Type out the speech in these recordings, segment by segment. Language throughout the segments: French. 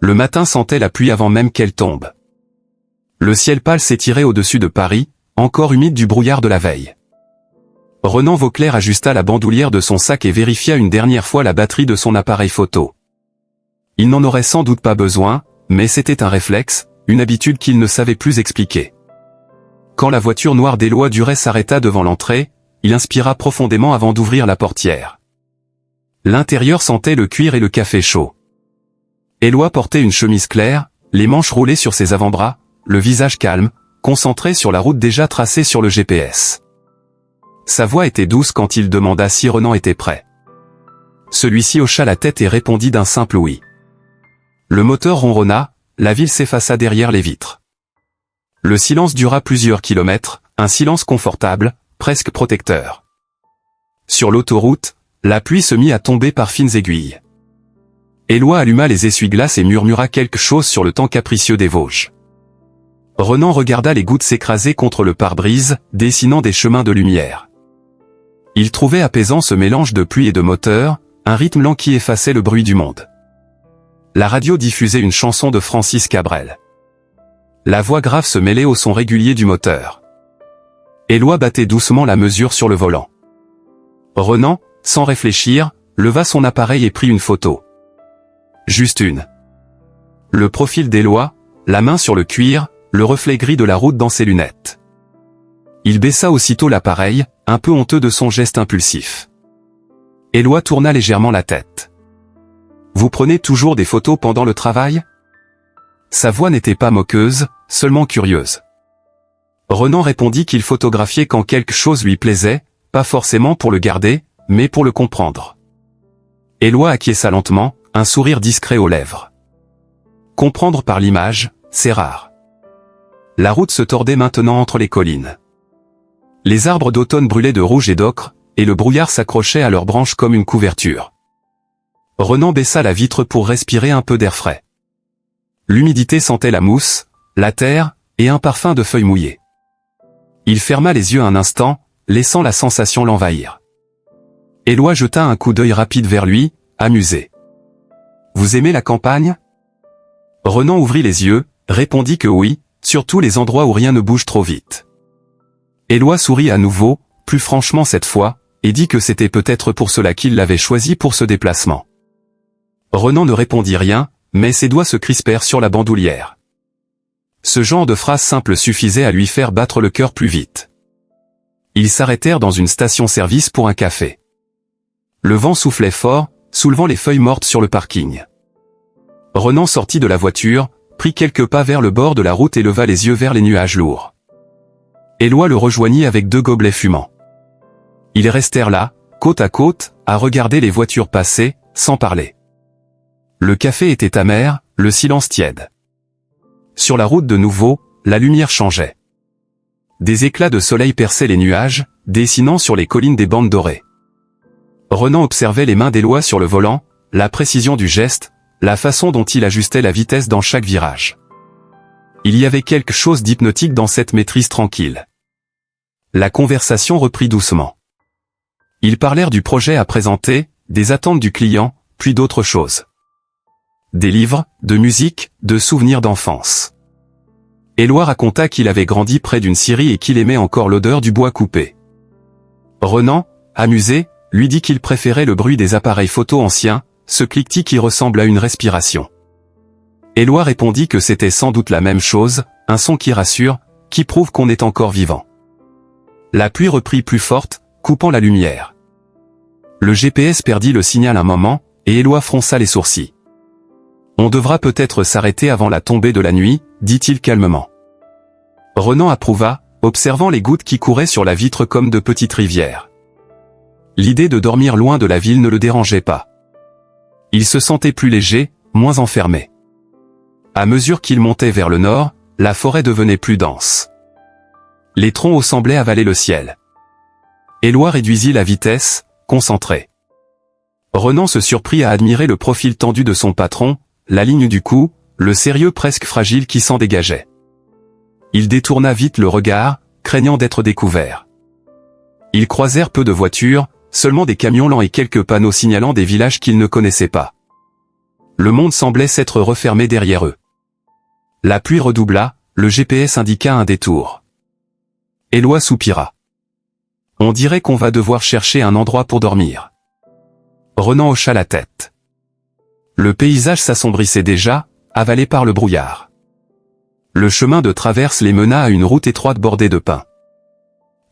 Le matin sentait la pluie avant même qu'elle tombe. Le ciel pâle s'étirait au-dessus de Paris, encore humide du brouillard de la veille. Renan Vauclair ajusta la bandoulière de son sac et vérifia une dernière fois la batterie de son appareil photo. Il n'en aurait sans doute pas besoin, mais c'était un réflexe, une habitude qu'il ne savait plus expliquer. Quand la voiture noire d'Éloi Duret s'arrêta devant l'entrée, il inspira profondément avant d'ouvrir la portière. L'intérieur sentait le cuir et le café chaud. Éloi portait une chemise claire, les manches roulées sur ses avant-bras, le visage calme, concentré sur la route déjà tracée sur le GPS. Sa voix était douce quand il demanda si Renan était prêt. Celui-ci hocha la tête et répondit d'un simple oui. Le moteur ronronna, la ville s'effaça derrière les vitres. Le silence dura plusieurs kilomètres, un silence confortable, presque protecteur. Sur l'autoroute, la pluie se mit à tomber par fines aiguilles. Éloi alluma les essuie-glaces et murmura quelque chose sur le temps capricieux des Vosges. Renan regarda les gouttes s'écraser contre le pare-brise, dessinant des chemins de lumière. Il trouvait apaisant ce mélange de pluie et de moteur, un rythme lent qui effaçait le bruit du monde. La radio diffusait une chanson de Francis Cabrel. La voix grave se mêlait au son régulier du moteur. Éloi battait doucement la mesure sur le volant. Renan, sans réfléchir, leva son appareil et prit une photo. Juste une. Le profil d'Éloi, la main sur le cuir, le reflet gris de la route dans ses lunettes. Il baissa aussitôt l'appareil, un peu honteux de son geste impulsif. Éloi tourna légèrement la tête. « Vous prenez toujours des photos pendant le travail ?» Sa voix n'était pas moqueuse, seulement curieuse. Renan répondit qu'il photographiait quand quelque chose lui plaisait, pas forcément pour le garder, mais pour le comprendre. Éloi acquiesça lentement, un sourire discret aux lèvres. Comprendre par l'image, c'est rare. La route se tordait maintenant entre les collines. Les arbres d'automne brûlaient de rouge et d'ocre, et le brouillard s'accrochait à leurs branches comme une couverture. Renan baissa la vitre pour respirer un peu d'air frais. L'humidité sentait la mousse, la terre, et un parfum de feuilles mouillées. Il ferma les yeux un instant, laissant la sensation l'envahir. Éloi jeta un coup d'œil rapide vers lui, amusé. « Vous aimez la campagne ?» Renan ouvrit les yeux, répondit que oui, surtout les endroits où rien ne bouge trop vite. Éloi sourit à nouveau, plus franchement cette fois, et dit que c'était peut-être pour cela qu'il l'avait choisi pour ce déplacement. Renan ne répondit rien, mais ses doigts se crispèrent sur la bandoulière. Ce genre de phrase simple suffisait à lui faire battre le cœur plus vite. Ils s'arrêtèrent dans une station-service pour un café. Le vent soufflait fort, soulevant les feuilles mortes sur le parking. Renan sortit de la voiture, prit quelques pas vers le bord de la route et leva les yeux vers les nuages lourds. Éloi le rejoignit avec 2 gobelets fumants. Ils restèrent là, côte à côte, à regarder les voitures passer, sans parler. Le café était amer, le silence tiède. Sur la route de nouveau, la lumière changeait. Des éclats de soleil perçaient les nuages, dessinant sur les collines des bandes dorées. Renan observait les mains d'Éloi sur le volant, la précision du geste, la façon dont il ajustait la vitesse dans chaque virage. Il y avait quelque chose d'hypnotique dans cette maîtrise tranquille. La conversation reprit doucement. Ils parlèrent du projet à présenter, des attentes du client, puis d'autres choses. Des livres, de musique, de souvenirs d'enfance. Éloi raconta qu'il avait grandi près d'une scierie et qu'il aimait encore l'odeur du bois coupé. Renan, amusé, lui dit qu'il préférait le bruit des appareils photo anciens, ce cliquetis qui ressemble à une respiration. Éloi répondit que c'était sans doute la même chose, un son qui rassure, qui prouve qu'on est encore vivant. La pluie reprit plus forte, coupant la lumière. Le GPS perdit le signal un moment, et Éloi fronça les sourcils. « On devra peut-être s'arrêter avant la tombée de la nuit, » dit-il calmement. Renan approuva, observant les gouttes qui couraient sur la vitre comme de petites rivières. L'idée de dormir loin de la ville ne le dérangeait pas. Il se sentait plus léger, moins enfermé. À mesure qu'il montait vers le nord, la forêt devenait plus dense. Les troncs hauts semblaient avaler le ciel. Éloi réduisit la vitesse, concentré. Renan se surprit à admirer le profil tendu de son patron, la ligne du cou, le sérieux presque fragile qui s'en dégageait. Il détourna vite le regard, craignant d'être découvert. Ils croisèrent peu de voitures, seulement des camions lents et quelques panneaux signalant des villages qu'ils ne connaissaient pas. Le monde semblait s'être refermé derrière eux. La pluie redoubla, le GPS indiqua un détour. Éloi soupira. On dirait qu'on va devoir chercher un endroit pour dormir. Renan hocha la tête. Le paysage s'assombrissait déjà, avalé par le brouillard. Le chemin de traverse les mena à une route étroite bordée de pins.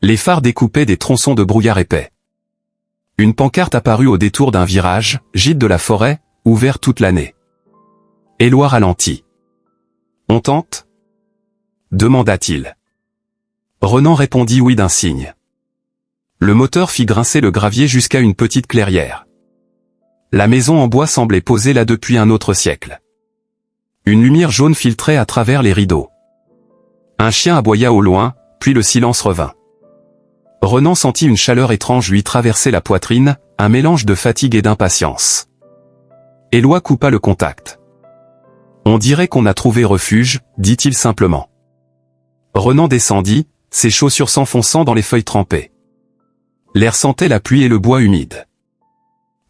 Les phares découpaient des tronçons de brouillard épais. Une pancarte apparut au détour d'un virage, gîte de la forêt, ouvert toute l'année. Éloi ralentit. « On tente » demanda-t-il. Renan répondit oui d'un signe. Le moteur fit grincer le gravier jusqu'à une petite clairière. La maison en bois semblait posée là depuis un autre siècle. Une lumière jaune filtrait à travers les rideaux. Un chien aboya au loin, puis le silence revint. Renan sentit une chaleur étrange lui traverser la poitrine, un mélange de fatigue et d'impatience. Éloi coupa le contact. « On dirait qu'on a trouvé refuge », dit-il simplement. Renan descendit, ses chaussures s'enfonçant dans les feuilles trempées. L'air sentait la pluie et le bois humide.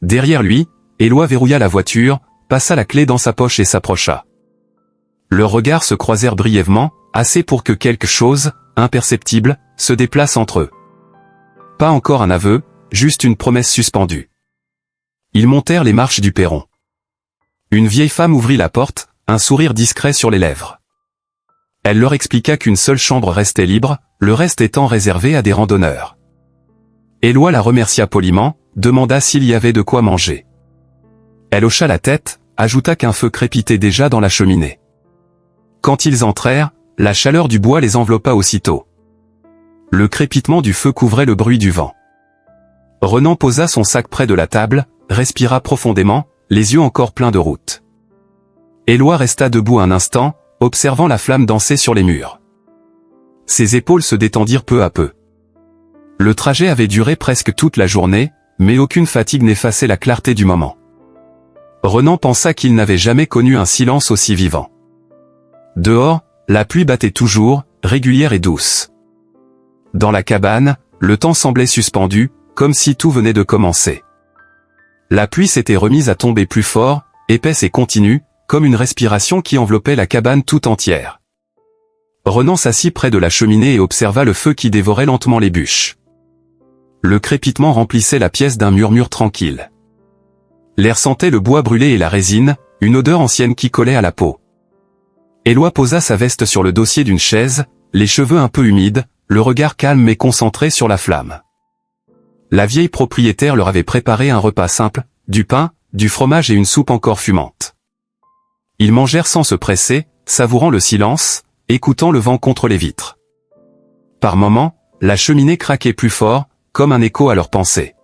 Derrière lui, Éloi verrouilla la voiture, passa la clé dans sa poche et s'approcha. Leurs regards se croisèrent brièvement, assez pour que quelque chose, imperceptible, se déplace entre eux. Pas encore un aveu, juste une promesse suspendue. Ils montèrent les marches du perron. Une vieille femme ouvrit la porte, un sourire discret sur les lèvres. Elle leur expliqua qu'une seule chambre restait libre, le reste étant réservé à des randonneurs. Éloi la remercia poliment, demanda s'il y avait de quoi manger. Elle hocha la tête, ajouta qu'un feu crépitait déjà dans la cheminée. Quand ils entrèrent, la chaleur du bois les enveloppa aussitôt. Le crépitement du feu couvrait le bruit du vent. Renan posa son sac près de la table, respira profondément, les yeux encore pleins de route. Éloi resta debout un instant, observant la flamme danser sur les murs. Ses épaules se détendirent peu à peu. Le trajet avait duré presque toute la journée, mais aucune fatigue n'effaçait la clarté du moment. Renan pensa qu'il n'avait jamais connu un silence aussi vivant. Dehors, la pluie battait toujours, régulière et douce. Dans la cabane, le temps semblait suspendu, comme si tout venait de commencer. La pluie s'était remise à tomber plus fort, épaisse et continue, comme une respiration qui enveloppait la cabane tout entière. Renan s'assit près de la cheminée et observa le feu qui dévorait lentement les bûches. Le crépitement remplissait la pièce d'un murmure tranquille. L'air sentait le bois brûlé et la résine, une odeur ancienne qui collait à la peau. Éloi posa sa veste sur le dossier d'une chaise, les cheveux un peu humides, le regard calme mais concentré sur la flamme. La vieille propriétaire leur avait préparé un repas simple, du pain, du fromage et une soupe encore fumante. Ils mangèrent sans se presser, savourant le silence, écoutant le vent contre les vitres. Par moments, la cheminée craquait plus fort, comme un écho à leurs pensées.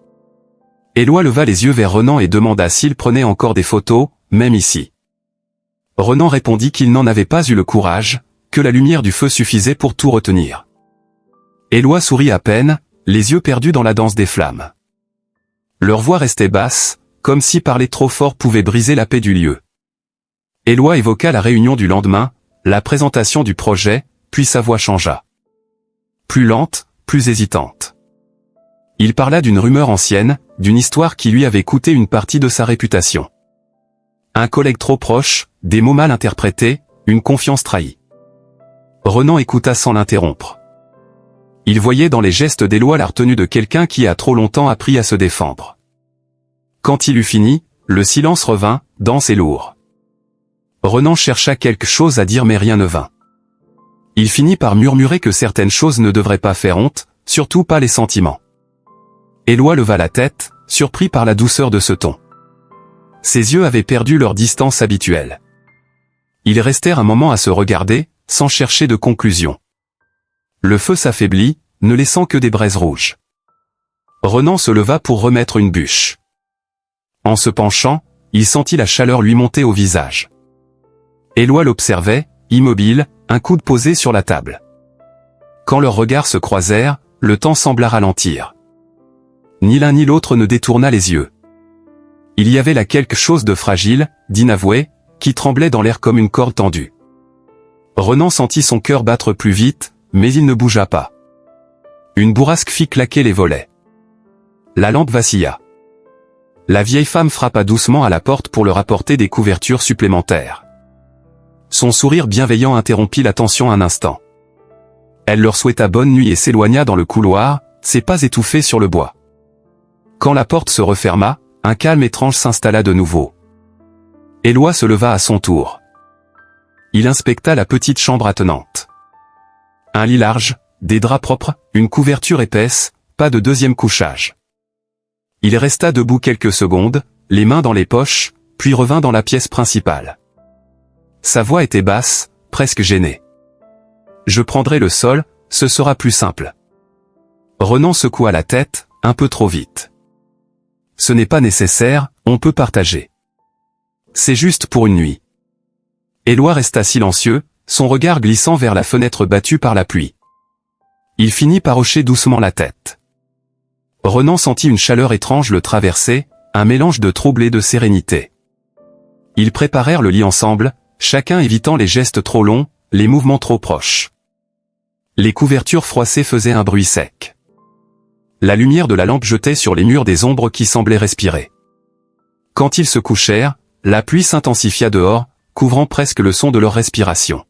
Éloi leva les yeux vers Renan et demanda s'il prenait encore des photos, même ici. Renan répondit qu'il n'en avait pas eu le courage, que la lumière du feu suffisait pour tout retenir. Éloi sourit à peine, les yeux perdus dans la danse des flammes. Leur voix restait basse, comme si parler trop fort pouvait briser la paix du lieu. Éloi évoqua la réunion du lendemain, la présentation du projet, puis sa voix changea. Plus lente, plus hésitante. Il parla d'une rumeur ancienne, d'une histoire qui lui avait coûté une partie de sa réputation. Un collègue trop proche, des mots mal interprétés, une confiance trahie. Renan écouta sans l'interrompre. Il voyait dans les gestes d'Éloi la retenue de quelqu'un qui a trop longtemps appris à se défendre. Quand il eut fini, le silence revint, dense et lourd. Renan chercha quelque chose à dire mais rien ne vint. Il finit par murmurer que certaines choses ne devraient pas faire honte, surtout pas les sentiments. Éloi leva la tête, surpris par la douceur de ce ton. Ses yeux avaient perdu leur distance habituelle. Ils restèrent un moment à se regarder, sans chercher de conclusion. Le feu s'affaiblit, ne laissant que des braises rouges. Renan se leva pour remettre une bûche. En se penchant, il sentit la chaleur lui monter au visage. Éloi l'observait, immobile, un coude posé sur la table. Quand leurs regards se croisèrent, le temps sembla ralentir. Ni l'un ni l'autre ne détourna les yeux. Il y avait là quelque chose de fragile, d'inavoué, qui tremblait dans l'air comme une corde tendue. Renan sentit son cœur battre plus vite, mais il ne bougea pas. Une bourrasque fit claquer les volets. La lampe vacilla. la vieille femme frappa doucement à la porte pour leur apporter des couvertures supplémentaires. Son sourire bienveillant interrompit la tension un instant. Elle leur souhaita bonne nuit et s'éloigna dans le couloir, ses pas étouffés sur le bois. Quand la porte se referma, un calme étrange s'installa de nouveau. Éloi se leva à son tour. Il inspecta la petite chambre attenante. Un lit large, des draps propres, une couverture épaisse, pas de deuxième couchage. Il resta debout quelques secondes, les mains dans les poches, puis revint dans la pièce principale. Sa voix était basse, presque gênée. « Je prendrai le sol, ce sera plus simple. » Renan secoua la tête, un peu trop vite. « Ce n'est pas nécessaire, on peut partager. C'est juste pour une nuit. » Éloi resta silencieux, son regard glissant vers la fenêtre battue par la pluie. Il finit par hocher doucement la tête. Renan sentit une chaleur étrange le traverser, un mélange de trouble et de sérénité. Ils préparèrent le lit ensemble, chacun évitant les gestes trop longs, les mouvements trop proches. Les couvertures froissées faisaient un bruit sec. La lumière de la lampe jetait sur les murs des ombres qui semblaient respirer. Quand ils se couchèrent, la pluie s'intensifia dehors, couvrant presque le son de leur respiration.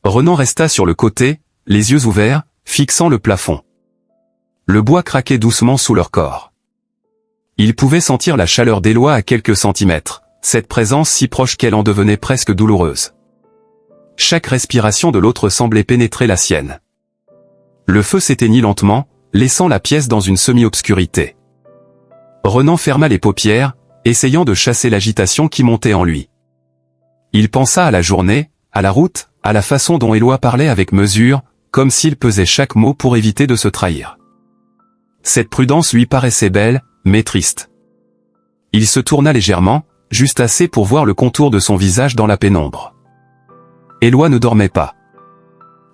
Renan resta sur le côté, les yeux ouverts, fixant le plafond. Le bois craquait doucement sous leur corps. Ils pouvaient sentir la chaleur d'Éloi à quelques centimètres, cette présence si proche qu'elle en devenait presque douloureuse. Chaque respiration de l'autre semblait pénétrer la sienne. Le feu s'éteignit lentement, laissant la pièce dans une semi-obscurité. Renan ferma les paupières, essayant de chasser l'agitation qui montait en lui. Il pensa à la journée, à la route, à la façon dont Éloi parlait avec mesure, comme s'il pesait chaque mot pour éviter de se trahir. Cette prudence lui paraissait belle, mais triste. Il se tourna légèrement, juste assez pour voir le contour de son visage dans la pénombre. Éloi ne dormait pas.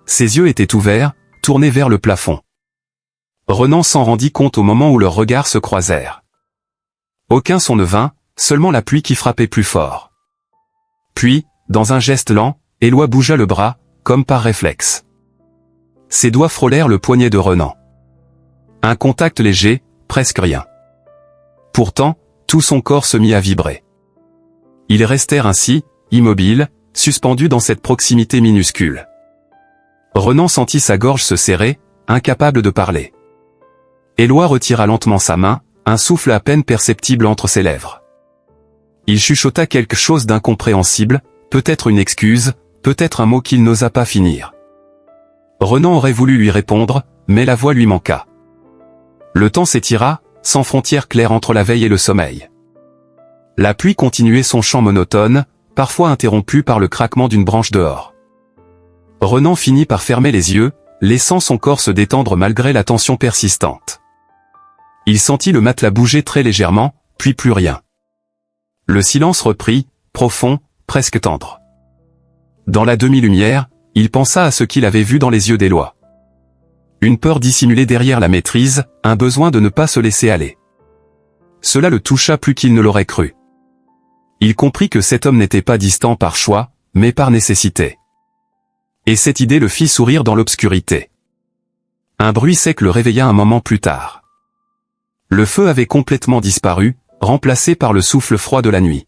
Ses yeux étaient ouverts, tournés vers le plafond. Renan s'en rendit compte au moment où leurs regards se croisèrent. Aucun son ne vint, seulement la pluie qui frappait plus fort. Puis, dans un geste lent, Éloi bougea le bras, comme par réflexe. Ses doigts frôlèrent le poignet de Renan. Un contact léger, presque rien. Pourtant, tout son corps se mit à vibrer. Ils restèrent ainsi, immobiles, suspendus dans cette proximité minuscule. Renan sentit sa gorge se serrer, incapable de parler. Éloi retira lentement sa main, un souffle à peine perceptible entre ses lèvres. Il chuchota quelque chose d'incompréhensible, peut-être une excuse, peut-être un mot qu'il n'osa pas finir. Renan aurait voulu lui répondre, mais la voix lui manqua. Le temps s'étira, sans frontière claire entre la veille et le sommeil. La pluie continuait son chant monotone, parfois interrompu par le craquement d'une branche dehors. Renan finit par fermer les yeux, laissant son corps se détendre malgré la tension persistante. Il sentit le matelas bouger très légèrement, puis plus rien. Le silence reprit, profond, presque tendre. Dans la demi-lumière, il pensa à ce qu'il avait vu dans les yeux d'Éloi. Une peur dissimulée derrière la maîtrise, un besoin de ne pas se laisser aller. Cela le toucha plus qu'il ne l'aurait cru. Il comprit que cet homme n'était pas distant par choix, mais par nécessité. Et cette idée le fit sourire dans l'obscurité. Un bruit sec le réveilla un moment plus tard. Le feu avait complètement disparu, remplacé par le souffle froid de la nuit.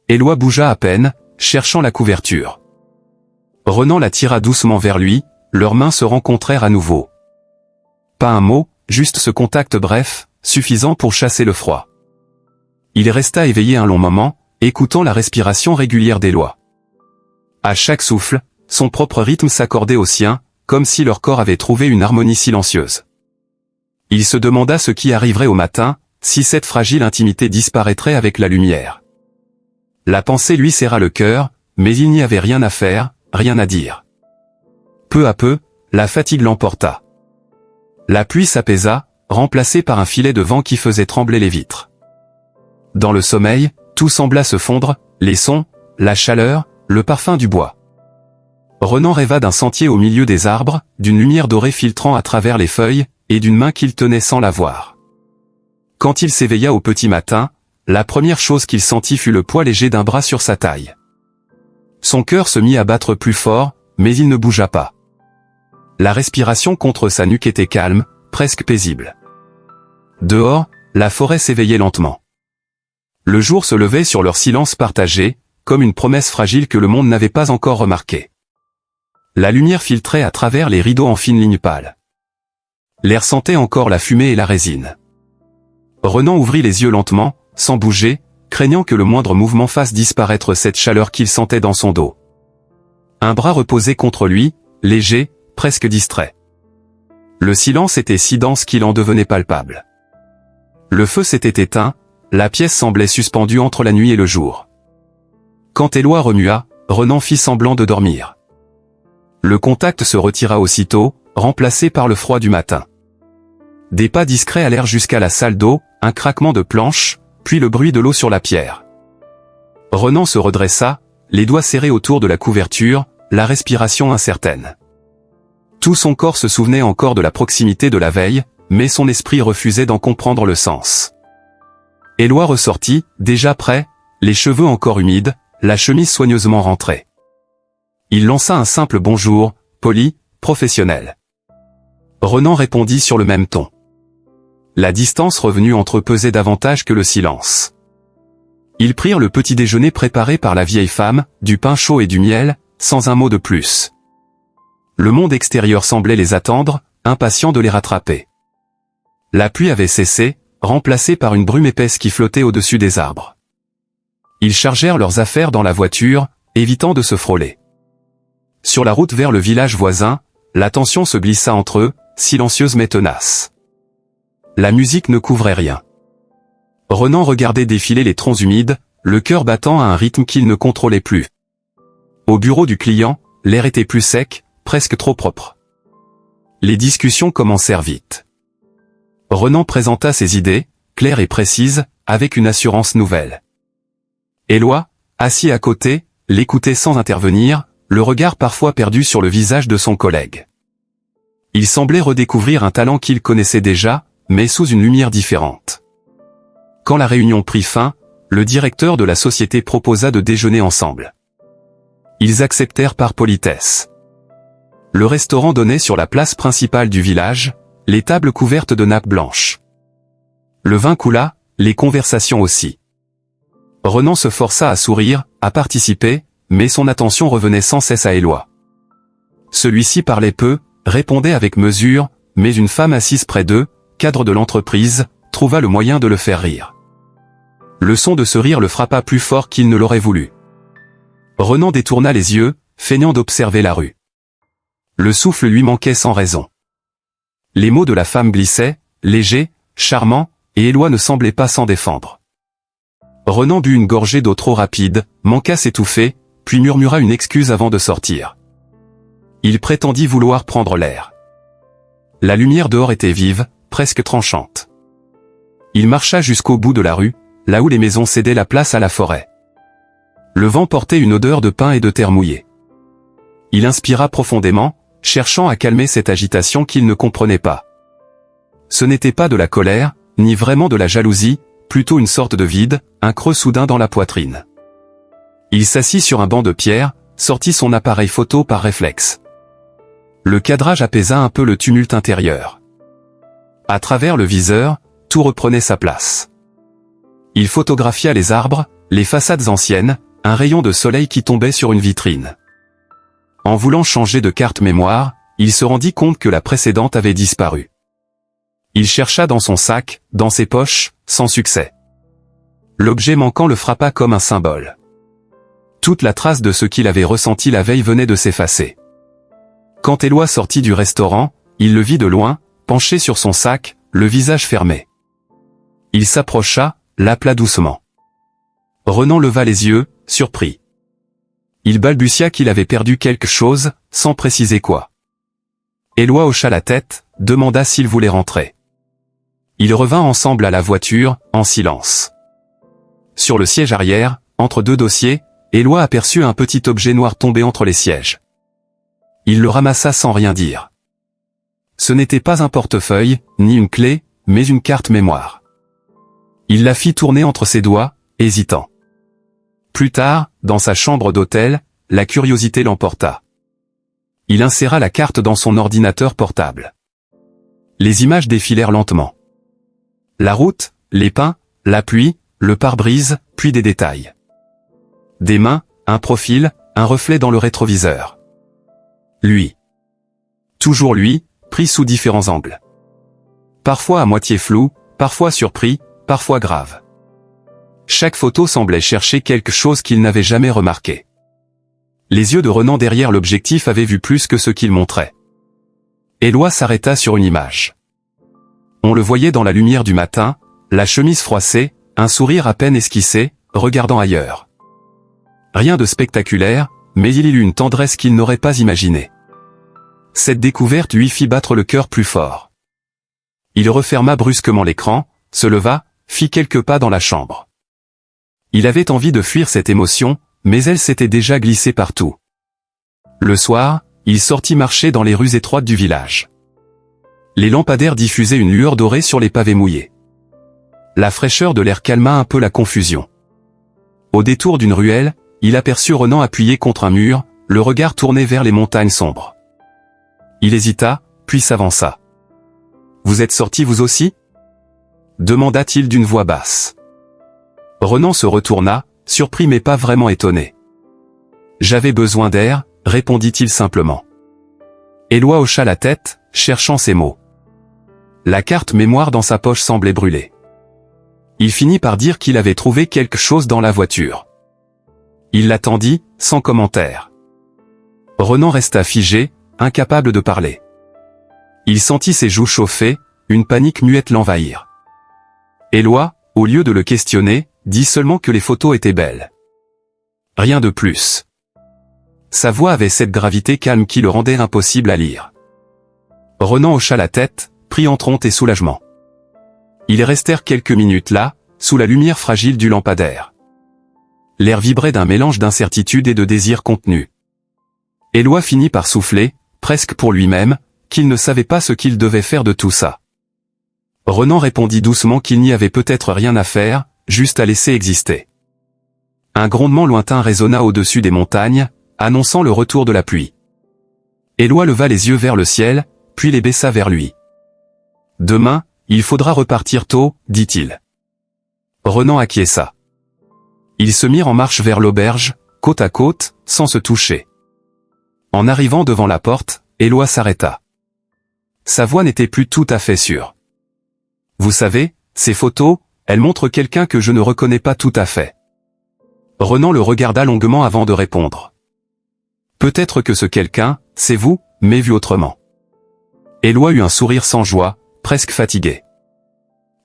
Éloi bougea à peine, cherchant la couverture. Renan la tira doucement vers lui, leurs mains se rencontrèrent à nouveau. Pas un mot, juste ce contact bref, suffisant pour chasser le froid. Il resta éveillé un long moment, écoutant la respiration régulière d'Éloi. À chaque souffle, son propre rythme s'accordait au sien, comme si leur corps avait trouvé une harmonie silencieuse. Il se demanda ce qui arriverait au matin, si cette fragile intimité disparaîtrait avec la lumière. La pensée lui serra le cœur, mais il n'y avait rien à faire, rien à dire. Peu à peu, la fatigue l'emporta. La pluie s'apaisa, remplacée par un filet de vent qui faisait trembler les vitres. Dans le sommeil, tout sembla se fondre, les sons, la chaleur, le parfum du bois. Renan rêva d'un sentier au milieu des arbres, d'une lumière dorée filtrant à travers les feuilles, et d'une main qu'il tenait sans la voir. Quand il s'éveilla au petit matin, la première chose qu'il sentit fut le poids léger d'un bras sur sa taille. Son cœur se mit à battre plus fort, mais il ne bougea pas. La respiration contre sa nuque était calme, presque paisible. Dehors, la forêt s'éveillait lentement. Le jour se levait sur leur silence partagé, comme une promesse fragile que le monde n'avait pas encore remarquée. La lumière filtrait à travers les rideaux en fines lignes pâles. L'air sentait encore la fumée et la résine. Renan ouvrit les yeux lentement, sans bouger, craignant que le moindre mouvement fasse disparaître cette chaleur qu'il sentait dans son dos. Un bras reposait contre lui, léger, presque distrait. Le silence était si dense qu'il en devenait palpable. Le feu s'était éteint, la pièce semblait suspendue entre la nuit et le jour. Quand Éloi remua, Renan fit semblant de dormir. Le contact se retira aussitôt, remplacé par le froid du matin. Des pas discrets allèrent jusqu'à la salle d'eau, un craquement de planches, puis le bruit de l'eau sur la pierre. Renan se redressa, les doigts serrés autour de la couverture, la respiration incertaine. Tout son corps se souvenait encore de la proximité de la veille, mais son esprit refusait d'en comprendre le sens. Éloi ressortit, déjà prêt, les cheveux encore humides, la chemise soigneusement rentrée. Il lança un simple bonjour, poli, professionnel. Renan répondit sur le même ton. La distance revenue entre eux pesait davantage que le silence. Ils prirent le petit déjeuner préparé par la vieille femme, du pain chaud et du miel, sans un mot de plus. Le monde extérieur semblait les attendre, impatient de les rattraper. La pluie avait cessé, remplacée par une brume épaisse qui flottait au-dessus des arbres. Ils chargèrent leurs affaires dans la voiture, évitant de se frôler. Sur la route vers le village voisin, la tension se glissa entre eux, silencieuse mais tenace. La musique ne couvrait rien. Renan regardait défiler les troncs humides, le cœur battant à un rythme qu'il ne contrôlait plus. Au bureau du client, l'air était plus sec, presque trop propre. Les discussions commencèrent vite. Renan présenta ses idées, claires et précises, avec une assurance nouvelle. Éloi, assis à côté, l'écoutait sans intervenir, le regard parfois perdu sur le visage de son collègue. Il semblait redécouvrir un talent qu'il connaissait déjà, mais sous une lumière différente. Quand la réunion prit fin, le directeur de la société proposa de déjeuner ensemble. Ils acceptèrent par politesse. Le restaurant donnait sur la place principale du village, les tables couvertes de nappes blanches. Le vin coula, les conversations aussi. Renan se força à sourire, à participer, mais son attention revenait sans cesse à Éloi. Celui-ci parlait peu, répondait avec mesure, mais une femme assise près d'eux, cadre de l'entreprise, trouva le moyen de le faire rire. Le son de ce rire le frappa plus fort qu'il ne l'aurait voulu. Renan détourna les yeux, feignant d'observer la rue. Le souffle lui manquait sans raison. Les mots de la femme glissaient, légers, charmants, et Éloi ne semblait pas s'en défendre. Renan but une gorgée d'eau trop rapide, manqua s'étouffer, puis murmura une excuse avant de sortir. Il prétendit vouloir prendre l'air. La lumière dehors était vive, presque tranchante. Il marcha jusqu'au bout de la rue, là où les maisons cédaient la place à la forêt. Le vent portait une odeur de pin et de terre mouillée. Il inspira profondément, cherchant à calmer cette agitation qu'il ne comprenait pas. Ce n'était pas de la colère, ni vraiment de la jalousie, plutôt une sorte de vide, un creux soudain dans la poitrine. Il s'assit sur un banc de pierre, sortit son appareil photo par réflexe. Le cadrage apaisa un peu le tumulte intérieur. À travers le viseur, tout reprenait sa place. Il photographia les arbres, les façades anciennes, un rayon de soleil qui tombait sur une vitrine. En voulant changer de carte mémoire, il se rendit compte que la précédente avait disparu. Il chercha dans son sac, dans ses poches, sans succès. L'objet manquant le frappa comme un symbole. Toute la trace de ce qu'il avait ressenti la veille venait de s'effacer. Quand Éloi sortit du restaurant, il le vit de loin, penché sur son sac, le visage fermé. Il s'approcha, l'appela doucement. Renan leva les yeux, surpris. Il balbutia qu'il avait perdu quelque chose, sans préciser quoi. Éloi hocha la tête, demanda s'il voulait rentrer. Ils revinrent ensemble à la voiture, en silence. Sur le siège arrière, entre deux dossiers, Éloi aperçut un petit objet noir tomber entre les sièges. Il le ramassa sans rien dire. Ce n'était pas un portefeuille, ni une clé, mais une carte mémoire. Il la fit tourner entre ses doigts, hésitant. Plus tard, dans sa chambre d'hôtel, la curiosité l'emporta. Il inséra la carte dans son ordinateur portable. Les images défilèrent lentement. La route, les pins, la pluie, le pare-brise, puis des détails. Des mains, un profil, un reflet dans le rétroviseur. Lui. Toujours lui, pris sous différents angles. Parfois à moitié flou, parfois surpris, parfois grave. Chaque photo semblait chercher quelque chose qu'il n'avait jamais remarqué. Les yeux de Renan derrière l'objectif avaient vu plus que ce qu'il montrait. Éloi s'arrêta sur une image. On le voyait dans la lumière du matin, la chemise froissée, un sourire à peine esquissé, regardant ailleurs. Rien de spectaculaire, mais il y eut une tendresse qu'il n'aurait pas imaginée. Cette découverte lui fit battre le cœur plus fort. Il referma brusquement l'écran, se leva, fit quelques pas dans la chambre. Il avait envie de fuir cette émotion, mais elle s'était déjà glissée partout. Le soir, il sortit marcher dans les rues étroites du village. Les lampadaires diffusaient une lueur dorée sur les pavés mouillés. La fraîcheur de l'air calma un peu la confusion. Au détour d'une ruelle, il aperçut Renan appuyé contre un mur, le regard tourné vers les montagnes sombres. Il hésita, puis s'avança. « Vous êtes sorti vous aussi ?» demanda-t-il d'une voix basse. Renan se retourna, surpris mais pas vraiment étonné. « J'avais besoin d'air », répondit-il simplement. Éloi hocha la tête, cherchant ses mots. La carte mémoire dans sa poche semblait brûler. Il finit par dire qu'il avait trouvé quelque chose dans la voiture. Il l'attendit, sans commentaire. Renan resta figé, incapable de parler. Il sentit ses joues chauffer, une panique muette l'envahir. Éloi, au lieu de le questionner, dit seulement que les photos étaient belles. Rien de plus. Sa voix avait cette gravité calme qui le rendait impossible à lire. Renan hocha la tête, pris entre honte et soulagement. Ils restèrent quelques minutes là, sous la lumière fragile du lampadaire. L'air vibrait d'un mélange d'incertitude et de désir contenu. Éloi finit par souffler, presque pour lui-même, qu'il ne savait pas ce qu'il devait faire de tout ça. Renan répondit doucement qu'il n'y avait peut-être rien à faire, juste à laisser exister. Un grondement lointain résonna au-dessus des montagnes, annonçant le retour de la pluie. Éloi leva les yeux vers le ciel, puis les baissa vers lui. « Demain, il faudra repartir tôt, dit-il. » Renan acquiesça. Ils se mirent en marche vers l'auberge, côte à côte, sans se toucher. En arrivant devant la porte, Éloi s'arrêta. Sa voix n'était plus tout à fait sûre. « Vous savez, ces photos, elles montrent quelqu'un que je ne reconnais pas tout à fait. » Renan le regarda longuement avant de répondre. « Peut-être que ce quelqu'un, c'est vous, mais vu autrement. » Éloi eut un sourire sans joie, presque fatigué.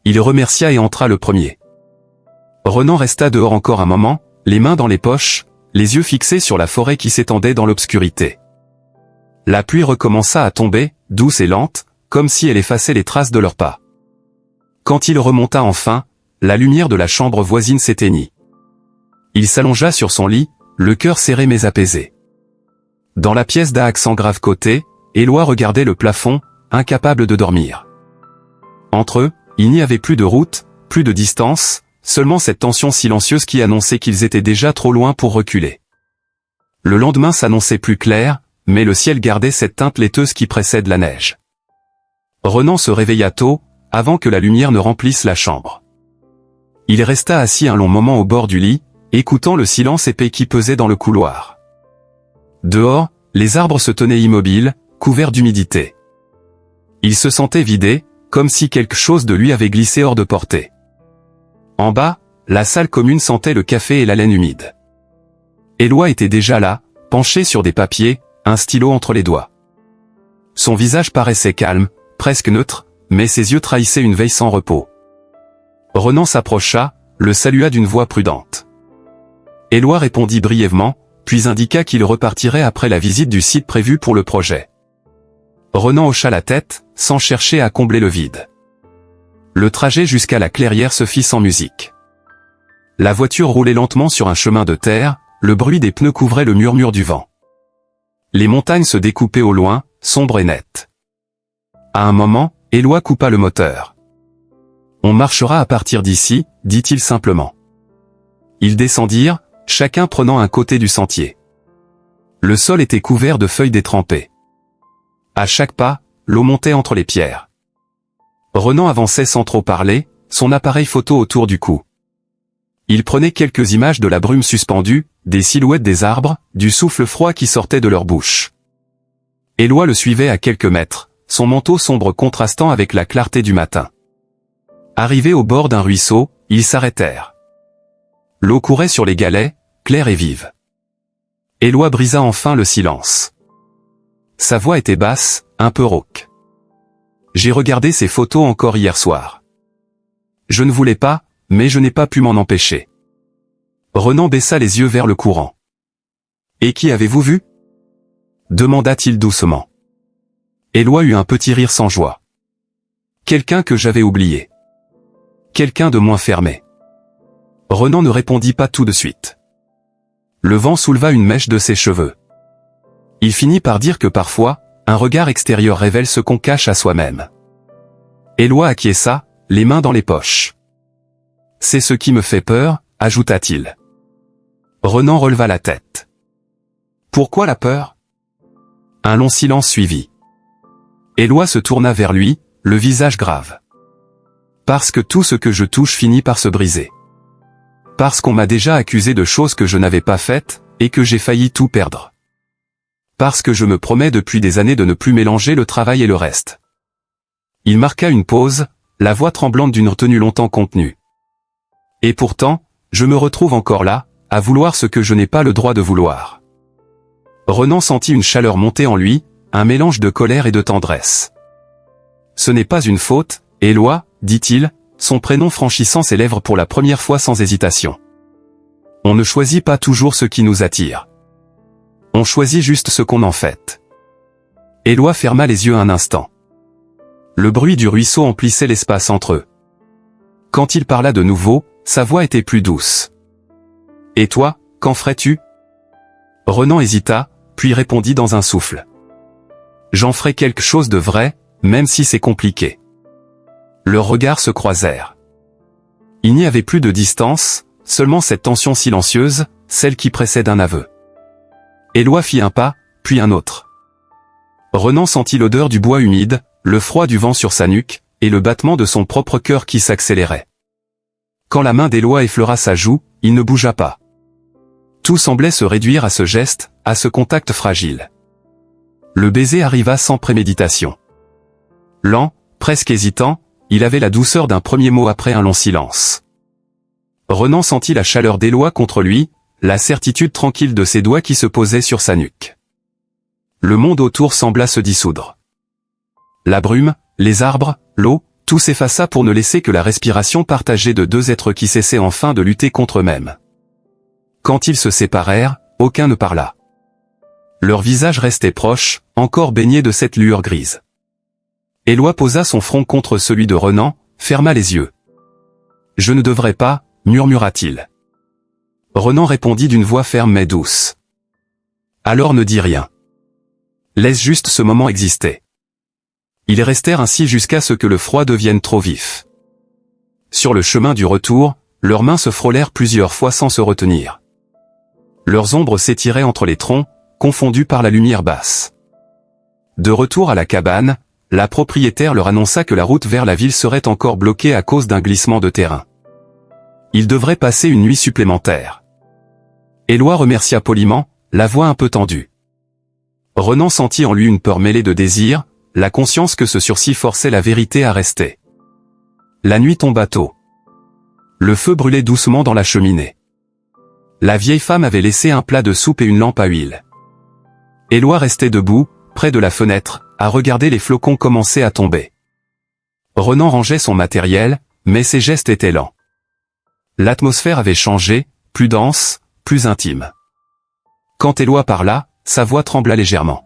Il remercia et entra le premier. Renan resta dehors encore un moment, les mains dans les poches, les yeux fixés sur la forêt qui s'étendait dans l'obscurité. La pluie recommença à tomber, douce et lente, comme si elle effaçait les traces de leurs pas. Quand il remonta enfin, la lumière de la chambre voisine s'éteignit. Il s'allongea sur son lit, le cœur serré mais apaisé. Dans la pièce d'à accent grave côté, Éloi regardait le plafond, incapable de dormir. Entre eux, il n'y avait plus de route, plus de distance, seulement cette tension silencieuse qui annonçait qu'ils étaient déjà trop loin pour reculer. Le lendemain s'annonçait plus clair, mais le ciel gardait cette teinte laiteuse qui précède la neige. Renan se réveilla tôt, avant que la lumière ne remplisse la chambre. Il resta assis un long moment au bord du lit, écoutant le silence épais qui pesait dans le couloir. Dehors, les arbres se tenaient immobiles, couverts d'humidité. Il se sentait vidé, comme si quelque chose de lui avait glissé hors de portée. En bas, la salle commune sentait le café et la laine humide. Éloi était déjà là, penché sur des papiers, un stylo entre les doigts. Son visage paraissait calme, presque neutre, mais ses yeux trahissaient une veille sans repos. Renan s'approcha, le salua d'une voix prudente. Éloi répondit brièvement, puis indiqua qu'il repartirait après la visite du site prévu pour le projet. Renan hocha la tête, sans chercher à combler le vide. Le trajet jusqu'à la clairière se fit sans musique. La voiture roulait lentement sur un chemin de terre, le bruit des pneus couvrait le murmure du vent. Les montagnes se découpaient au loin, sombres et nettes. À un moment, Éloi coupa le moteur. « On marchera à partir d'ici », dit-il simplement. Ils descendirent, chacun prenant un côté du sentier. Le sol était couvert de feuilles détrempées. À chaque pas, l'eau montait entre les pierres. Renan avançait sans trop parler, son appareil photo autour du cou. Il prenait quelques images de la brume suspendue, des silhouettes des arbres, du souffle froid qui sortait de leur bouche. Éloi le suivait à quelques mètres, son manteau sombre contrastant avec la clarté du matin. Arrivés au bord d'un ruisseau, ils s'arrêtèrent. L'eau courait sur les galets, claire et vive. Éloi brisa enfin le silence. Sa voix était basse, un peu rauque. J'ai regardé ces photos encore hier soir. Je ne voulais pas, mais je n'ai pas pu m'en empêcher. Renan baissa les yeux vers le courant. Et qui avez-vous vu? Demanda-t-il doucement. Éloi eut un petit rire sans joie. Quelqu'un que j'avais oublié. Quelqu'un de moins fermé. Renan ne répondit pas tout de suite. Le vent souleva une mèche de ses cheveux. Il finit par dire que parfois, un regard extérieur révèle ce qu'on cache à soi-même. Éloi acquiesça, les mains dans les poches. C'est ce qui me fait peur, ajouta-t-il. Renan releva la tête. Pourquoi la peur? Un long silence suivit. Éloi se tourna vers lui, le visage grave. Parce que tout ce que je touche finit par se briser. Parce qu'on m'a déjà accusé de choses que je n'avais pas faites, et que j'ai failli tout perdre. Parce que je me promets depuis des années de ne plus mélanger le travail et le reste. Il marqua une pause, la voix tremblante d'une retenue longtemps contenue. Et pourtant, je me retrouve encore là, à vouloir ce que je n'ai pas le droit de vouloir. Renan sentit une chaleur monter en lui, un mélange de colère et de tendresse. Ce n'est pas une faute, Éloi, dit-il, son prénom franchissant ses lèvres pour la première fois sans hésitation. On ne choisit pas toujours ce qui nous attire. On choisit juste ce qu'on en fait. Éloi ferma les yeux un instant. Le bruit du ruisseau emplissait l'espace entre eux. Quand il parla de nouveau, sa voix était plus douce. « Et toi, qu'en ferais-tu » Renan hésita, puis répondit dans un souffle. « J'en ferai quelque chose de vrai, même si c'est compliqué. » Leurs regards se croisèrent. Il n'y avait plus de distance, seulement cette tension silencieuse, celle qui précède un aveu. Éloi fit un pas, puis un autre. Renan sentit l'odeur du bois humide, le froid du vent sur sa nuque, et le battement de son propre cœur qui s'accélérait. Quand la main d'Éloi effleura sa joue, il ne bougea pas. Tout semblait se réduire à ce geste, à ce contact fragile. Le baiser arriva sans préméditation. Lent, presque hésitant, il avait la douceur d'un premier mot après un long silence. Renan sentit la chaleur d'Éloi contre lui, la certitude tranquille de ses doigts qui se posaient sur sa nuque. Le monde autour sembla se dissoudre. La brume, les arbres, l'eau, tout s'effaça pour ne laisser que la respiration partagée de deux êtres qui cessaient enfin de lutter contre eux-mêmes. Quand ils se séparèrent, aucun ne parla. Leurs visages restaient proches, encore baignés de cette lueur grise. Éloi posa son front contre celui de Renan, ferma les yeux. « Je ne devrais pas » murmura-t-il. Renan répondit d'une voix ferme mais douce. « Alors ne dis rien. Laisse juste ce moment exister. » Ils restèrent ainsi jusqu'à ce que le froid devienne trop vif. Sur le chemin du retour, leurs mains se frôlèrent plusieurs fois sans se retenir. Leurs ombres s'étiraient entre les troncs, confondues par la lumière basse. De retour à la cabane, la propriétaire leur annonça que la route vers la ville serait encore bloquée à cause d'un glissement de terrain. Ils devraient passer une nuit supplémentaire. Éloi remercia poliment, la voix un peu tendue. Renan sentit en lui une peur mêlée de désir, la conscience que ce sursis forçait la vérité à rester. La nuit tomba tôt. Le feu brûlait doucement dans la cheminée. La vieille femme avait laissé un plat de soupe et une lampe à huile. Éloi restait debout, près de la fenêtre, à regarder les flocons commencer à tomber. Renan rangeait son matériel, mais ses gestes étaient lents. L'atmosphère avait changé, plus dense, plus intime. Quand Éloi parla, sa voix trembla légèrement.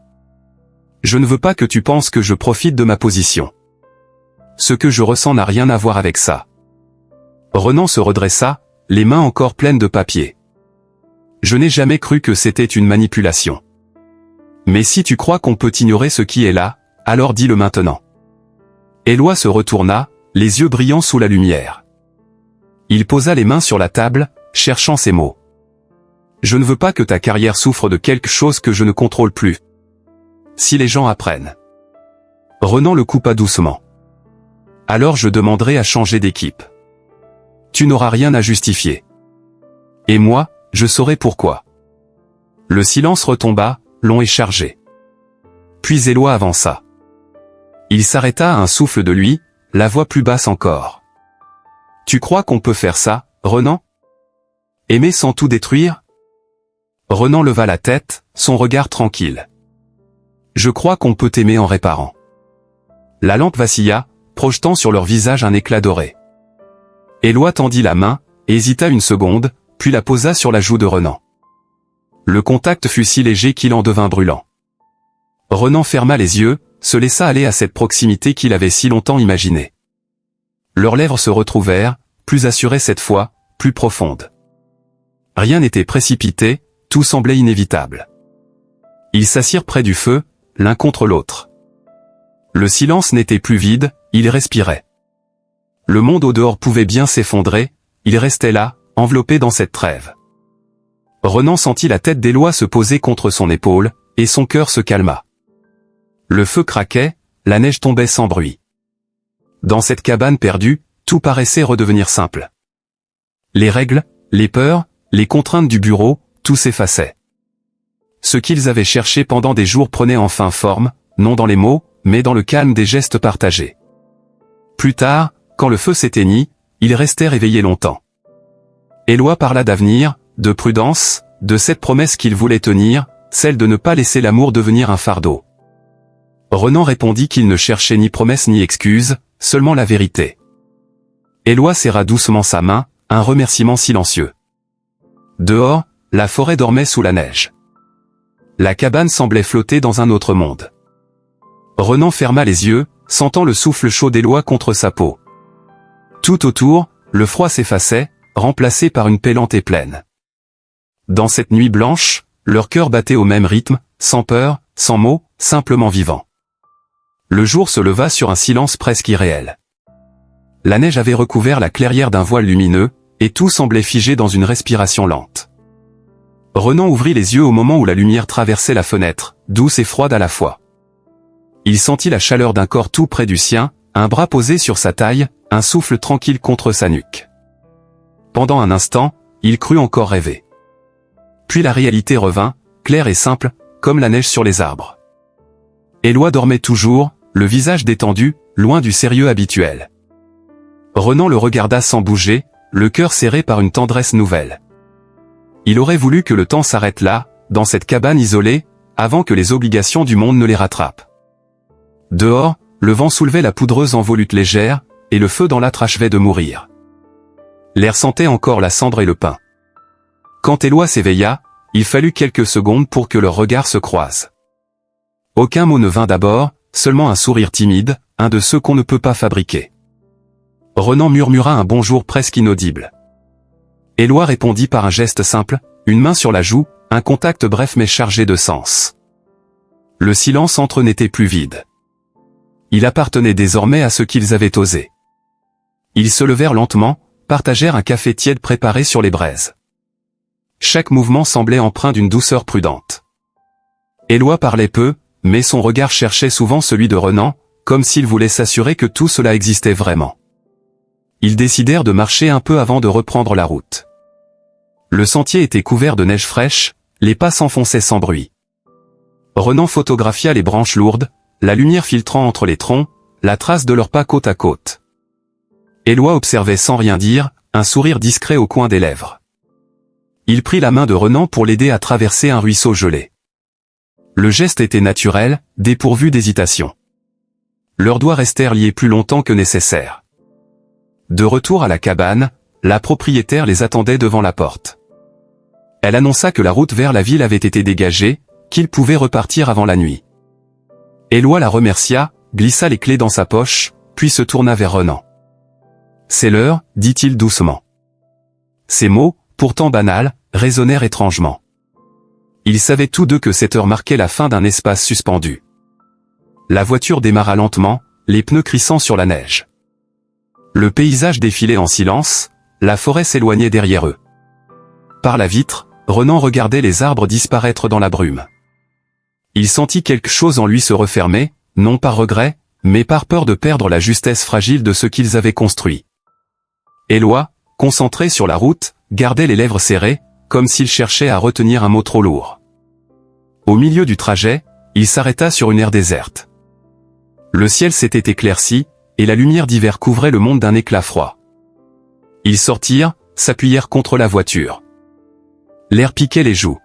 « Je ne veux pas que tu penses que je profite de ma position. Ce que je ressens n'a rien à voir avec ça. » Renan se redressa, les mains encore pleines de papier. « Je n'ai jamais cru que c'était une manipulation. Mais si tu crois qu'on peut ignorer ce qui est là, alors dis-le maintenant. » Éloi se retourna, les yeux brillants sous la lumière. Il posa les mains sur la table, cherchant ses mots. « Je ne veux pas que ta carrière souffre de quelque chose que je ne contrôle plus. Si les gens apprennent. » Renan le coupa doucement. « Alors je demanderai à changer d'équipe. tu n'auras rien à justifier. Et moi, je saurai pourquoi. Le silence retomba, long et chargé. Puis Éloi avança. Il s'arrêta à un souffle de lui, la voix plus basse encore. Tu crois qu'on peut faire ça, Renan? Aimer sans tout détruire? Renan leva la tête, son regard tranquille. Je crois qu'on peut aimer en réparant. La lampe vacilla, projetant sur leur visage un éclat doré. Éloi tendit la main, hésita une seconde, puis la posa sur la joue de Renan. Le contact fut si léger qu'il en devint brûlant. Renan ferma les yeux, se laissa aller à cette proximité qu'il avait si longtemps imaginée. Leurs lèvres se retrouvèrent, plus assurées cette fois, plus profondes. Rien n'était précipité, tout semblait inévitable. Ils s'assirent près du feu, l'un contre l'autre. Le silence n'était plus vide, il respirait. Le monde au dehors pouvait bien s'effondrer, il restait là, enveloppé dans cette trêve. Renan sentit la tête d'Éloi se poser contre son épaule, et son cœur se calma. Le feu craquait, la neige tombait sans bruit. Dans cette cabane perdue, tout paraissait redevenir simple. Les règles, les peurs, les contraintes du bureau, tout s'effaçait. Ce qu'ils avaient cherché pendant des jours prenait enfin forme, non dans les mots, mais dans le calme des gestes partagés. Plus tard, quand le feu s'éteignit, ils restèrent éveillés longtemps. Éloi parla d'avenir, de prudence, de cette promesse qu'il voulait tenir, celle de ne pas laisser l'amour devenir un fardeau. Renan répondit qu'il ne cherchait ni promesse ni excuse, seulement la vérité. Éloi serra doucement sa main, un remerciement silencieux. Dehors, la forêt dormait sous la neige. La cabane semblait flotter dans un autre monde. Renan ferma les yeux, sentant le souffle chaud d'Éloi contre sa peau. Tout autour, le froid s'effaçait, remplacé par une paix lente et pleine. Dans cette nuit blanche, leur cœur battait au même rythme, sans peur, sans mots, simplement vivant. Le jour se leva sur un silence presque irréel. La neige avait recouvert la clairière d'un voile lumineux, et tout semblait figé dans une respiration lente. Renan ouvrit les yeux au moment où la lumière traversait la fenêtre, douce et froide à la fois. Il sentit la chaleur d'un corps tout près du sien, un bras posé sur sa taille, un souffle tranquille contre sa nuque. Pendant un instant, il crut encore rêver. Puis la réalité revint, claire et simple, comme la neige sur les arbres. Éloi dormait toujours, le visage détendu, loin du sérieux habituel. Renan le regarda sans bouger, le cœur serré par une tendresse nouvelle. Il aurait voulu que le temps s'arrête là, dans cette cabane isolée, avant que les obligations du monde ne les rattrapent. Dehors, le vent soulevait la poudreuse envolute légère, et le feu dans l'âtre achevait de mourir. L'air sentait encore la cendre et le pain. Quand Éloi s'éveilla, il fallut quelques secondes pour que leurs regards se croisent. Aucun mot ne vint d'abord, seulement un sourire timide, un de ceux qu'on ne peut pas fabriquer. Renan murmura un bonjour presque inaudible. Éloi répondit par un geste simple, une main sur la joue, un contact bref mais chargé de sens. Le silence entre eux n'était plus vide. Il appartenait désormais à ce qu'ils avaient osé. Ils se levèrent lentement, partagèrent un café tiède préparé sur les braises. Chaque mouvement semblait empreint d'une douceur prudente. Éloi parlait peu, mais son regard cherchait souvent celui de Renan, comme s'il voulait s'assurer que tout cela existait vraiment. Ils décidèrent de marcher un peu avant de reprendre la route. Le sentier était couvert de neige fraîche, les pas s'enfonçaient sans bruit. Renan photographia les branches lourdes, la lumière filtrant entre les troncs, la trace de leurs pas côte à côte. Éloi observait sans rien dire, un sourire discret au coin des lèvres. Il prit la main de Renan pour l'aider à traverser un ruisseau gelé. Le geste était naturel, dépourvu d'hésitation. Leurs doigts restèrent liés plus longtemps que nécessaire. De retour à la cabane, la propriétaire les attendait devant la porte. Elle annonça que la route vers la ville avait été dégagée, qu'ils pouvaient repartir avant la nuit. Éloi la remercia, glissa les clés dans sa poche, puis se tourna vers Renan. « C'est l'heure, dit-il doucement. » Ces mots, pourtant banals, résonnèrent étrangement. Ils savaient tous deux que cette heure marquait la fin d'un espace suspendu. La voiture démarra lentement, les pneus crissant sur la neige. Le paysage défilait en silence, la forêt s'éloignait derrière eux. Par la vitre, Renan regardait les arbres disparaître dans la brume. Il sentit quelque chose en lui se refermer, non par regret, mais par peur de perdre la justesse fragile de ce qu'ils avaient construit. Éloi, concentré sur la route, gardait les lèvres serrées, comme s'il cherchait à retenir un mot trop lourd. Au milieu du trajet, il s'arrêta sur une aire déserte. Le ciel s'était éclairci, et la lumière d'hiver couvrait le monde d'un éclat froid. Ils sortirent, s'appuyèrent contre la voiture. L'air piquait les joues.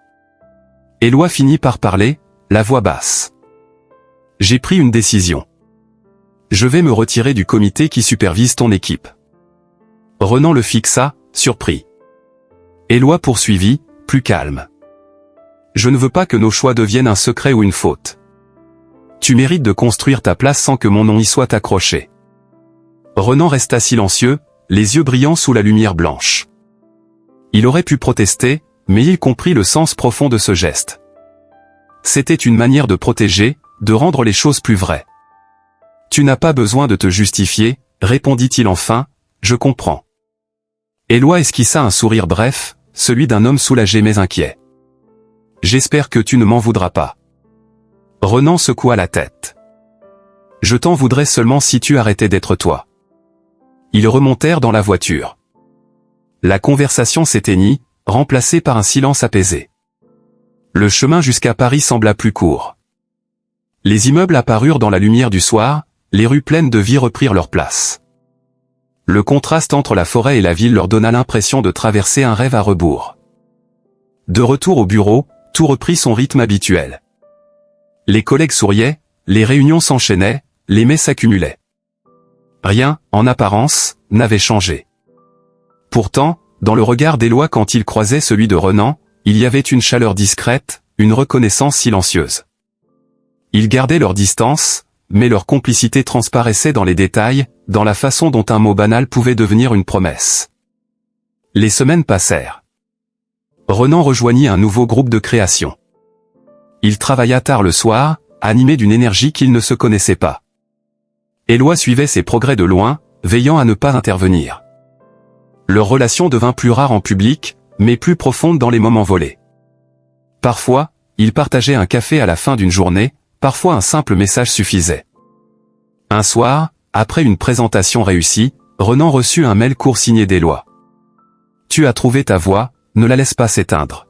Éloi finit par parler, la voix basse. « J'ai pris une décision. Je vais me retirer du comité qui supervise ton équipe. » Renan le fixa, surpris. Éloi poursuivit, plus calme. « Je ne veux pas que nos choix deviennent un secret ou une faute. Tu mérites de construire ta place sans que mon nom y soit accroché. » Renan resta silencieux, les yeux brillants sous la lumière blanche. Il aurait pu protester, mais il comprit le sens profond de ce geste. C'était une manière de protéger, de rendre les choses plus vraies. « Tu n'as pas besoin de te justifier, répondit-il enfin, je comprends. » Éloi esquissa un sourire bref, celui d'un homme soulagé mais inquiet. « J'espère que tu ne m'en voudras pas. » Renan secoua la tête. « Je t'en voudrais seulement si tu arrêtais d'être toi. » Ils remontèrent dans la voiture. La conversation s'éteignit, remplacée par un silence apaisé. Le chemin jusqu'à Paris sembla plus court. Les immeubles apparurent dans la lumière du soir, les rues pleines de vie reprirent leur place. Le contraste entre la forêt et la ville leur donna l'impression de traverser un rêve à rebours. De retour au bureau, tout reprit son rythme habituel. Les collègues souriaient, les réunions s'enchaînaient, les mets s'accumulaient. Rien, en apparence, n'avait changé. Pourtant, dans le regard d'Éloi quand il croisait celui de Renan, il y avait une chaleur discrète, une reconnaissance silencieuse. Ils gardaient leur distance, mais leur complicité transparaissait dans les détails, dans la façon dont un mot banal pouvait devenir une promesse. Les semaines passèrent. Renan rejoignit un nouveau groupe de création. Il travailla tard le soir, animé d'une énergie qu'il ne se connaissait pas. Éloi suivait ses progrès de loin, veillant à ne pas intervenir. Leur relation devint plus rare en public, mais plus profonde dans les moments volés. Parfois, ils partageaient un café à la fin d'une journée, parfois un simple message suffisait. Un soir, après une présentation réussie, Renan reçut un mail court signé d'Éloi. « Tu as trouvé ta voix, ne la laisse pas s'éteindre. »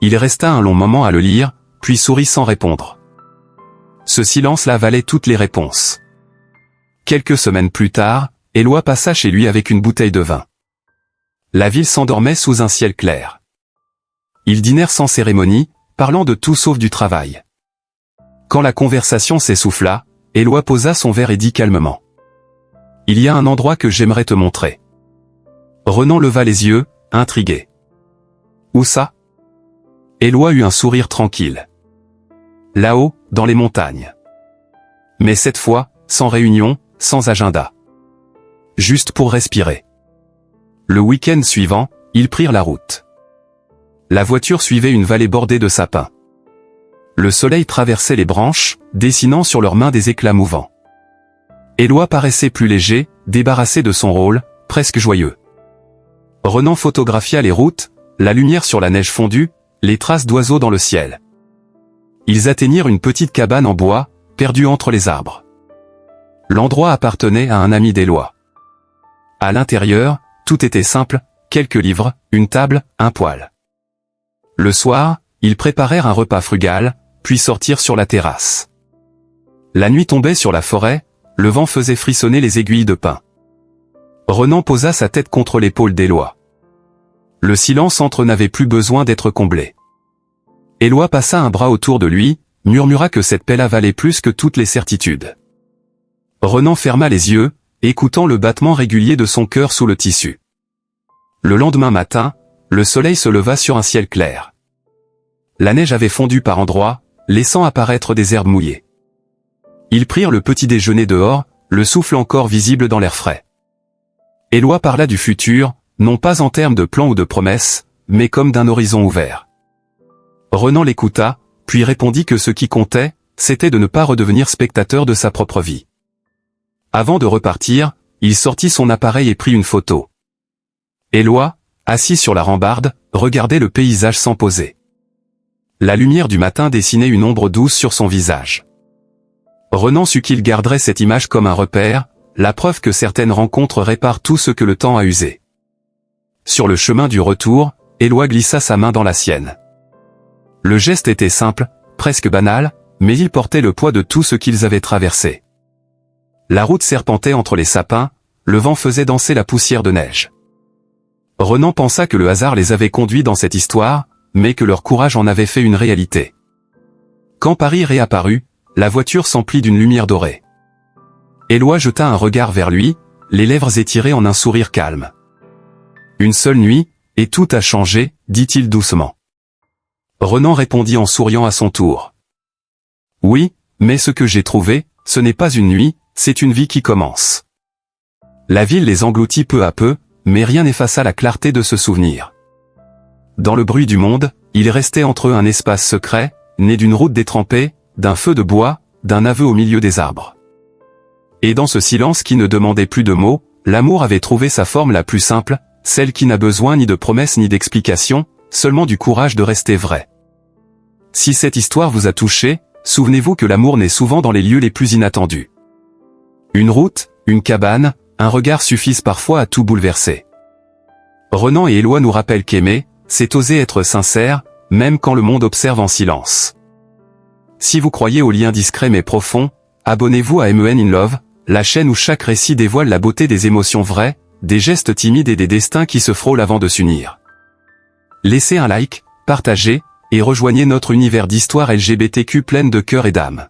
Il resta un long moment à le lire, puis sourit sans répondre. Ce silence-là valait toutes les réponses. Quelques semaines plus tard, Éloi passa chez lui avec une bouteille de vin. La ville s'endormait sous un ciel clair. Ils dînèrent sans cérémonie, parlant de tout sauf du travail. Quand la conversation s'essouffla, Éloi posa son verre et dit calmement. « Il y a un endroit que j'aimerais te montrer. » Renan leva les yeux, intrigué. « Où ça ?» Éloi eut un sourire tranquille. « Là-haut, dans les montagnes. » Mais cette fois, sans réunion, sans agenda. Juste pour respirer. Le week-end suivant, ils prirent la route. La voiture suivait une vallée bordée de sapins. Le soleil traversait les branches, dessinant sur leurs mains des éclats mouvants. Éloi paraissait plus léger, débarrassé de son rôle, presque joyeux. Renan photographia les routes, la lumière sur la neige fondue, les traces d'oiseaux dans le ciel. Ils atteignirent une petite cabane en bois, perdue entre les arbres. L'endroit appartenait à un ami d'Éloi. À l'intérieur, tout était simple, quelques livres, une table, un poêle. Le soir, ils préparèrent un repas frugal, puis sortirent sur la terrasse. La nuit tombait sur la forêt, le vent faisait frissonner les aiguilles de pin. Renan posa sa tête contre l'épaule d'Éloi. Le silence entre eux n'avait plus besoin d'être comblé. Éloi passa un bras autour de lui, murmura que cette paix-là valait plus que toutes les certitudes. Renan ferma les yeux, écoutant le battement régulier de son cœur sous le tissu. Le lendemain matin, le soleil se leva sur un ciel clair. La neige avait fondu par endroits, laissant apparaître des herbes mouillées. Ils prirent le petit déjeuner dehors, le souffle encore visible dans l'air frais. Éloi parla du futur, non pas en termes de plans ou de promesses, mais comme d'un horizon ouvert. Renan l'écouta, puis répondit que ce qui comptait, c'était de ne pas redevenir spectateur de sa propre vie. Avant de repartir, il sortit son appareil et prit une photo. Éloi, assis sur la rambarde, regardait le paysage sans poser. La lumière du matin dessinait une ombre douce sur son visage. Renan sut qu'il garderait cette image comme un repère, la preuve que certaines rencontres réparent tout ce que le temps a usé. sur le chemin du retour, Éloi glissa sa main dans la sienne. Le geste était simple, presque banal, mais il portait le poids de tout ce qu'ils avaient traversé. La route serpentait entre les sapins, le vent faisait danser la poussière de neige. Renan pensa que le hasard les avait conduits dans cette histoire, mais que leur courage en avait fait une réalité. Quand Paris réapparut, la voiture s'emplit d'une lumière dorée. Éloi jeta un regard vers lui, les lèvres étirées en un sourire calme. « Une seule nuit, et tout a changé, dit-il doucement. » Renan répondit en souriant à son tour. « Oui, mais ce que j'ai trouvé, ce n'est pas une nuit, c'est une vie qui commence. » La ville les engloutit peu à peu, mais rien n'effaça la clarté de ce souvenir. Dans le bruit du monde, il restait entre eux un espace secret, né d'une route détrempée, d'un feu de bois, d'un aveu au milieu des arbres. Et dans ce silence qui ne demandait plus de mots, l'amour avait trouvé sa forme la plus simple, celle qui n'a besoin ni de promesses ni d'explications, seulement du courage de rester vrai. Si cette histoire vous a touché, souvenez-vous que l'amour naît souvent dans les lieux les plus inattendus. Une route, une cabane, un regard suffisent parfois à tout bouleverser. Renan et Éloi nous rappellent qu'aimer, c'est oser être sincère, même quand le monde observe en silence. Si vous croyez aux liens discrets mais profonds, abonnez-vous à MN in Love, la chaîne où chaque récit dévoile la beauté des émotions vraies, des gestes timides et des destins qui se frôlent avant de s'unir. Laissez un like, partagez, et rejoignez notre univers d'histoires LGBTQ pleine de cœur et d'âme.